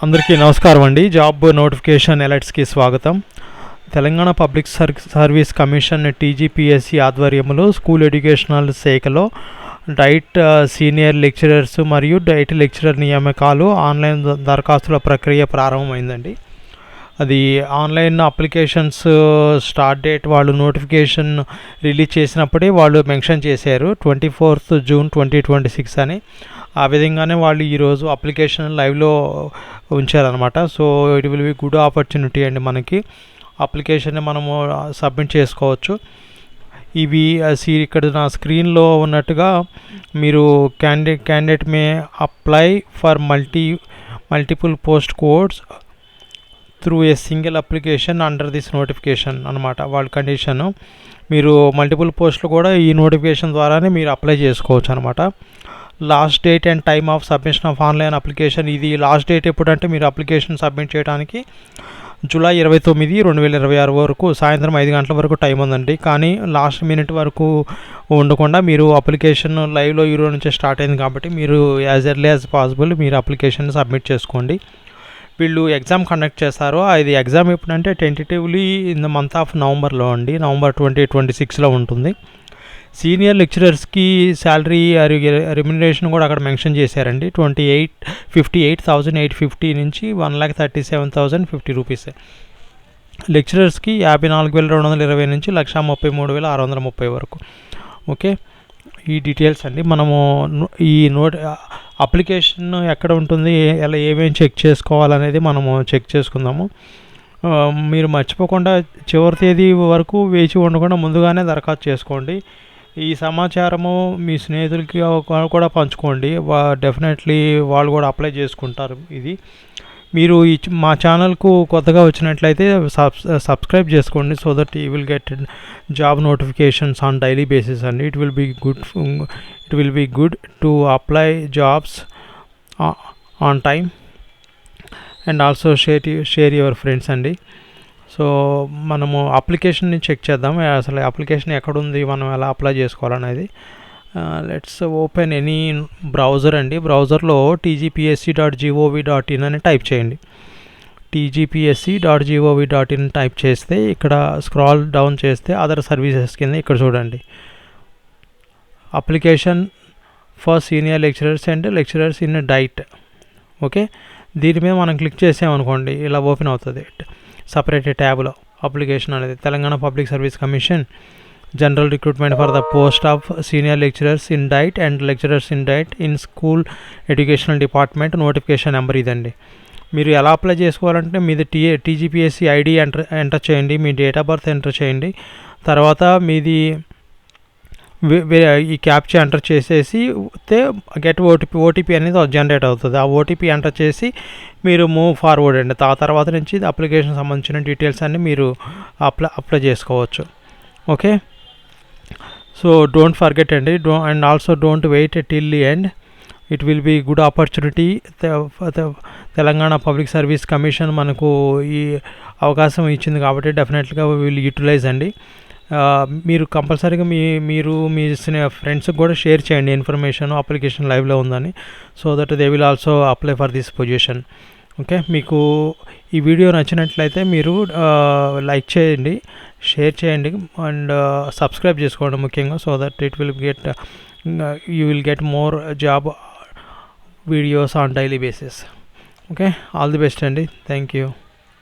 అందరికీ నమస్కారం అండి. జాబ్ నోటిఫికేషన్ అలర్ట్స్కి స్వాగతం. Telangana public service commission TGPSC ఆధ్వర్యంలో స్కూల్ ఎడ్యుకేషనల్ శాఖలో డైట్ సీనియర్ లెక్చరర్స్ మరియు డైట్ లెక్చరర్ నియామకాలు ఆన్లైన్ దరఖాస్తుల ప్రక్రియ ప్రారంభమైందండి. అది ఆన్లైన్ అప్లికేషన్స్ స్టార్ట్ డేట్ వాళ్ళు నోటిఫికేషన్ రిలీజ్ చేసినప్పుడే వాళ్ళు మెన్షన్ చేశారు 24th June 2026 అని. ఆ విధంగానే వాళ్ళు ఈరోజు అప్లికేషన్ లైవ్లో ఉంచారనమాట. So it will be good opportunity అండి. మనకి అప్లికేషన్ని మనము సబ్మిట్ చేసుకోవచ్చు. ఇవి ఇక్కడ నా స్క్రీన్లో ఉన్నట్టుగా మీరు candidate May apply for multiple post codes through a single application under this notification అనమాట. వాళ్ళ కండిషను మీరు మల్టిపుల్ పోస్టులు కూడా ఈ నోటిఫికేషన్ ద్వారానే మీరు అప్లై చేసుకోవచ్చు అనమాట. Last date and time of submission of online application, ఇది లాస్ట్ డేట్ ఎప్పుడంటే మీరు అప్లికేషన్ సబ్మిట్ చేయడానికి July 29, 2026 వరకు సాయంత్రం 5 గంటల వరకు టైం ఉందండి. కానీ లాస్ట్ మినిట్ వరకు ఉండకుండా మీరు అప్లికేషన్ లైవ్లో ఈరోజు నుంచే స్టార్ట్ అయింది కాబట్టి మీరు యాజ్ ఎర్లీ యాజ్ పాసిబుల్ మీరు అప్లికేషన్ సబ్మిట్ చేసుకోండి. వీళ్ళు ఎగ్జామ్ కండక్ట్ చేస్తారు. ఇది ఎగ్జామ్ ఎప్పుడంటే tentatively in the month of నవంబర్లో అండి, November 2026లో ఉంటుంది. సీనియర్ లెక్చరర్స్కి శాలరీ రెమ్యునరేషన్ కూడా అక్కడ మెన్షన్ చేశారండి. 58,850 నుంచి 1,37,050 రూపీస్. లెక్చరర్స్కి 54,220 నుంచి 1,33,630 వరకు. ఓకే, ఈ డీటెయిల్స్ అండి. మనము ఈ అప్లికేషన్ ఎక్కడ ఉంటుంది, ఎలా ఏమేమి చెక్ చేసుకోవాలనేది మనము చెక్ చేసుకుందాము. మీరు మర్చిపోకుండా చివరి తేదీ వరకు వేచి ఉండకుండా ముందుగానే దరఖాస్తు చేసుకోండి. ఈ సమాచారము మీ స్నేహితులకి కూడా పంచుకోండి. డెఫినెట్లీ వాళ్ళు కూడా అప్లై చేసుకుంటారు. ఇది మీరు మా ఛానల్కు కొత్తగా వచ్చినట్లయితే సబ్స్క్రైబ్ చేసుకోండి. So that you will get job notifications on daily basis అండి. It will be good to apply jobs on time and also share your friends అండి. సో మనము అప్లికేషన్ని చెక్ చేద్దాం. అసలు అప్లికేషన్ ఎక్కడుంది, మనం ఎలా అప్లై చేసుకోవాలనేది. లెట్స్ ఓపెన్ ఎనీ బ్రౌజర్ అండి. బ్రౌజర్లో tgpsc.gov.in అని టైప్ చేయండి. tgpsc.gov.in టైప్ చేస్తే ఇక్కడ స్క్రాల్ డౌన్ చేస్తే అదర్ సర్వీసెస్ కింద ఇక్కడ చూడండి, application for senior lecturers and lecturers in diet. Okay, దీని మీద మనం క్లిక్ చేసామనుకోండి, ఇలా ఓపెన్ అవుతుంది సపరేట్ ట్యాబ్లో. అప్లికేషన్ అనేది Telangana public service commission general recruitment for the post of senior lecturers in diet and lecturers in diet in school educational department notification number ఇదండి. మీరు ఎలా అప్లై చేసుకోవాలంటే మీది టీజీపీఎస్సీ ఐడి ఎంటర్ చేయండి, మీ డేట్ ఆఫ్ బర్త్ ఎంటర్ చేయండి, తర్వాత మీది ఈ క్యాప్చా ఎంటర్ చేసేసి గెట్ ఓటీపీ అనేది జనరేట్ అవుతుంది. ఆ ఓటీపీ ఎంటర్ చేసి మీరు మూవ్ ఫార్వర్డ్ అండి. ఆ తర్వాత నుంచి అప్లికేషన్ సంబంధించిన డీటెయిల్స్ అన్నీ మీరు అప్లై చేసుకోవచ్చు. ఓకే, సో డోంట్ ఫర్గెట్ అండి, and also don't wait till the end. It will be good opportunity. Telangana public service commission మనకు ఈ అవకాశం ఇచ్చింది కాబట్టి డెఫినెట్గా విల్ యూటిలైజ్ అండి. మీరు కంపల్సరీగా మీరు మీ ఫ్రెండ్స్కి కూడా షేర్ చేయండి ఇన్ఫర్మేషన్ అప్లికేషన్ లైవ్లో ఉందని. So that they will also apply for this position. Okay, మీకు ఈ వీడియో నచ్చినట్లయితే మీరు లైక్ చేయండి, షేర్ చేయండి అండ్ సబ్స్క్రైబ్ చేసుకోండి ముఖ్యంగా. So that you will get more job videos on daily basis. Okay, all the best అండి. Thank you.